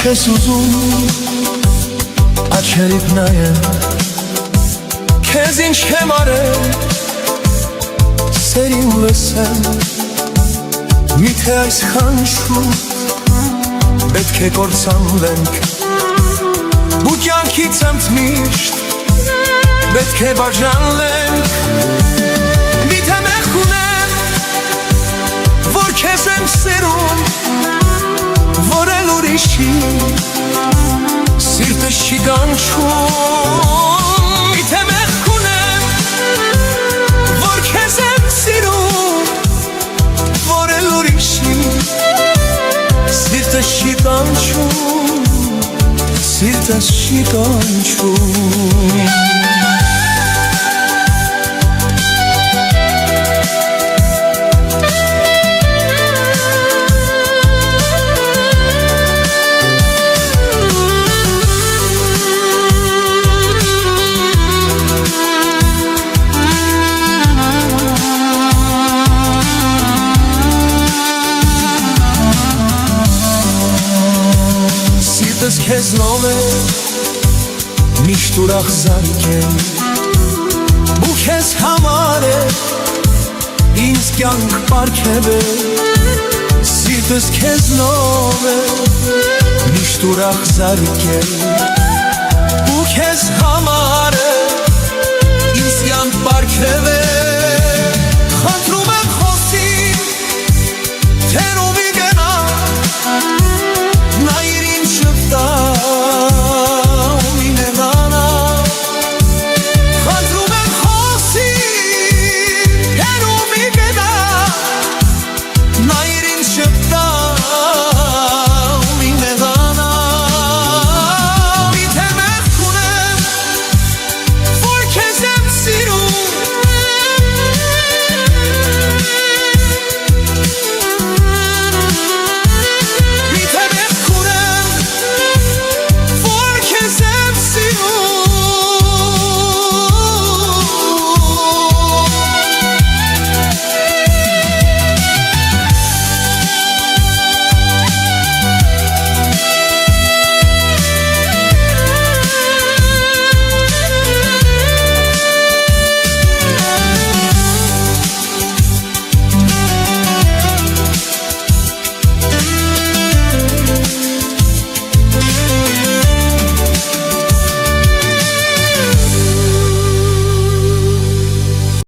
չես ուզում աչքերիդ նայեմ, քեզ ինչ եմ արել սերին լսեմ, միթե այսքան շուտ պետք է կործանվենք, ու կյանքից ընդմիշտ պետք է բաժանվենք, միթե մեղք ունեմ, որ քեզ եմ սիրում, որ էլ ուրիշի սիրտս չի կանչում, միթե մեղք ունեմ, որ քեզ եմ սիրում, որ էլ ուրիշի սիրտս չի կանչում, սիրտս չի կանչում։ Քեզնով է միշտ ուրախ զարկել, ու քեզ համար է ինձ կյանք պարգևել, սիրտս քեզնով է միշտ ուրախ զարկել, ու քեզ համար է ինձ կյանք պարգևել,